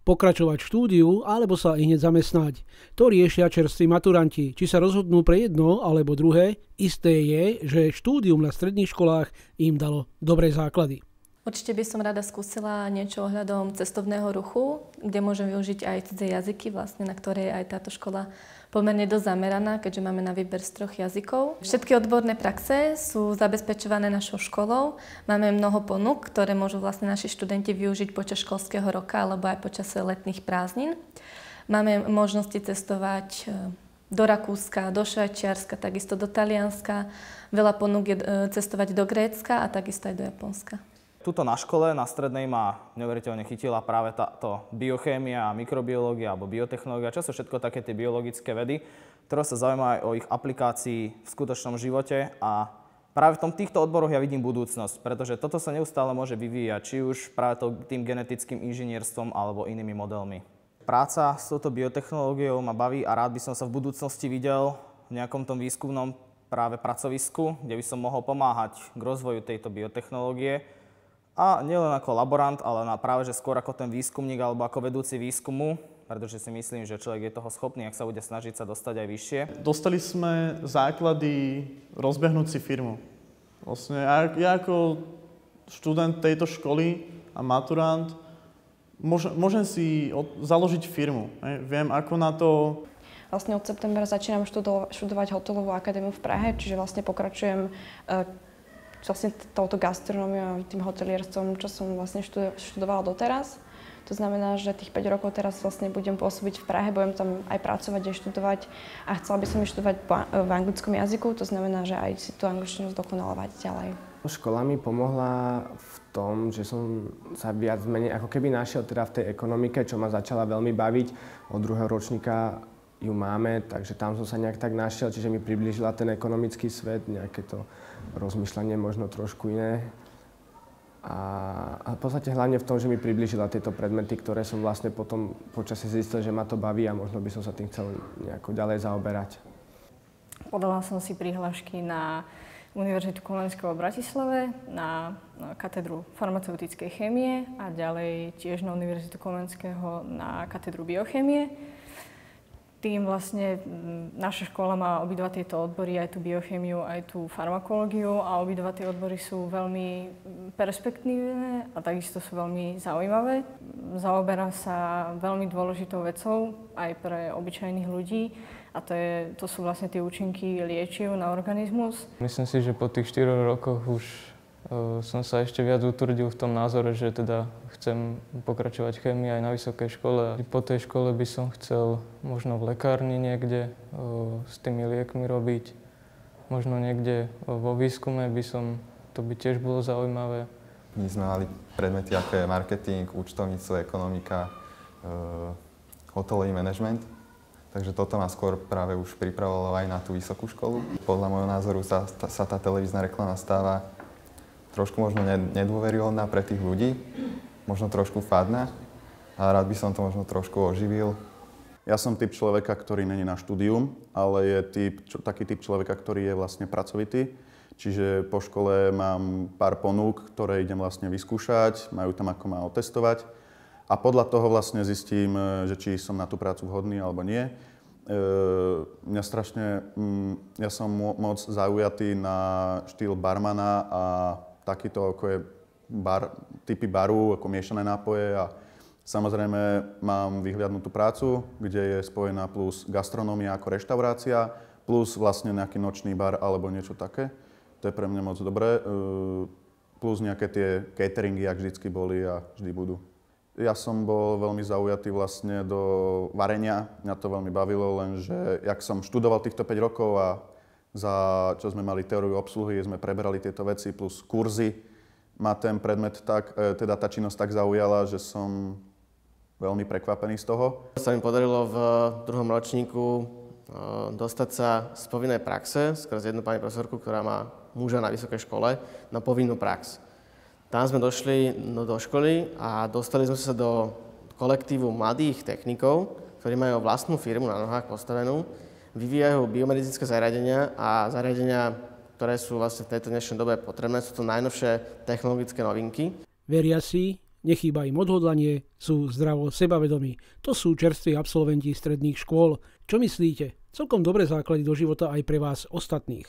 pokračovať v štúdiu alebo sa i hneď zamestnať. To riešia čerství maturanti. Či sa rozhodnú pre jedno alebo druhé, isté je, že štúdium na stredných školách im dalo dobré základy. Určite by som rada skúsila niečo ohľadom cestovného ruchu, kde môžem využiť aj cudzie jazyky, vlastne, na ktoré je aj táto škola pomerne dosť zameraná, keďže máme na výber z 3 jazykov. Všetky odborné praxe sú zabezpečované našou školou. Máme mnoho ponúk, ktoré môžu vlastne naši študenti využiť počas školského roka alebo aj počas letných prázdnin. Máme možnosti cestovať do Rakúska, do Švajčiarska, takisto do Talianska. Veľa ponúk je cestovať do Grécka a takisto aj do Japonska. Tuto na škole, na strednej ma neuveriteľne chytila práve táto biochémia, mikrobiológia alebo biotechnológia, čo sú všetko také tie biologické vedy, ktoré sa zaujímajú aj o ich aplikácii v skutočnom živote a práve v týchto odboroch ja vidím budúcnosť, pretože toto sa neustále môže vyvíjať, či už práve tým genetickým inžinierstvom alebo inými modelmi. Práca s touto biotechnológiou ma baví a rád by som sa v budúcnosti videl v nejakom tom výskumnom práve pracovisku, kde by som mohol pomáhať k rozvoju tejto biotechnológie. A nielen ako laborant, ale práve že skôr ako ten výskumník alebo ako vedúci výskumu, pretože si myslím, že človek je toho schopný, ak sa bude snažiť sa dostať aj vyššie. Dostali sme základy rozbehnúť si firmu. Vlastne ja ako študent tejto školy a maturant môžem si založiť firmu. Viem, ako na to... Vlastne od septembra začínam študovať hotelovú akadémiu v Prahe, čiže vlastne pokračujem vlastne touto gastronómiou a tým hotelierstvom, čo som vlastne študovala doteraz. To znamená, že tých 5 rokov teraz vlastne budem pôsobiť v Prahe, budem tam aj pracovať, aj študovať a chcela by som študovať v anglickom jazyku, to znamená, že aj si tú angličtinu zdokonalovať ďalej. Škola mi pomohla v tom, že som sa viac menej ako keby našiel teda v tej ekonomike, čo ma začala veľmi baviť. Od 2. ročníka ju máme, takže tam som sa nejak tak našiel, čiže mi priblížila ten ekonomický svet, nejaké to rozmýšľanie možno trošku iné. A v podstate hlavne v tom, že mi priblížila tieto predmety, ktoré som vlastne potom počasie zistil, že ma to baví a možno by som sa tým chcel nejako ďalej zaoberať. Podala som si prihlášky na Univerzitu Komenského v Bratislave, na katedru farmaceutickej chémie a ďalej tiež na Univerzitu Komenského na katedru biochémie. Tým vlastne naša škola má obidva tieto odbory, aj tú biochémiu, aj tú farmakológiu a obidva tie odbory sú veľmi perspektívne a takisto sú veľmi zaujímavé. Zaoberá sa veľmi dôležitou vecou aj pre obyčajných ľudí a to sú vlastne tie účinky liečiv na organizmus. Myslím si, že po tých 4 rokoch už som sa ešte viac utvrdil v tom názore, že teda chcem pokračovať v chémii aj na vysokej škole. Po tej škole by som chcel možno v lekárni niekde s tými liekmi robiť. Možno niekde vo výskume to by tiež bolo zaujímavé. My sme mali predmety ako je marketing, účtovníctvo, ekonomika, hotelový manažment. Takže toto ma skôr práve už pripravovalo aj na tú vysokú školu. Podľa môjho názoru sa tá televízna reklama stáva trošku možno nedôveryhodná pre tých ľudí, možno trošku fádna a rád by som to možno trošku oživil. Ja som typ človeka, ktorý není na štúdium, ale je taký typ človeka, ktorý je vlastne pracovitý. Čiže po škole mám pár ponúk, ktoré idem vlastne vyskúšať, majú tam ako ma otestovať a podľa toho vlastne zistím, že či som na tú prácu vhodný alebo nie. Ja som moc zaujatý na štýl barmana a takýto ako je typy baru, ako miešané nápoje a samozrejme mám vyhliadnutú prácu, kde je spojená plus gastronómia ako reštaurácia, plus vlastne nejaký nočný bar alebo niečo také. To je pre mňa moc dobré. Plus nejaké tie cateringy, jak vždycky boli a vždy budú. Ja som bol veľmi zaujatý vlastne do varenia. Mňa to veľmi bavilo, lenže jak som študoval týchto 5 rokov a čo sme mali teóriu obsluhy, sme preberali tieto veci plus kurzy. Ma ten predmet teda tá činnosť tak zaujala, že som veľmi prekvapený z toho. Sa mi podarilo v 2. ročníku dostať sa z povinnej praxe skrz jednu pani profesorku, ktorá má muža na vysokej škole, na povinnú prax. Tam sme došli do školy a dostali sme sa do kolektívu mladých technikov, ktorí majú vlastnú firmu na nohách postavenú, vyvíjajú biomedicínske zariadenia a zariadenia, ktoré sú vlastne v tejto dnešnej dobe potrebné. Sú to najnovšie technologické novinky. Veria si, Nechýba im odhodlanie, sú zdravo sebavedomí. To sú čerství absolventi stredných škôl. Čo myslíte? Celkom dobré základy do života aj pre vás ostatných.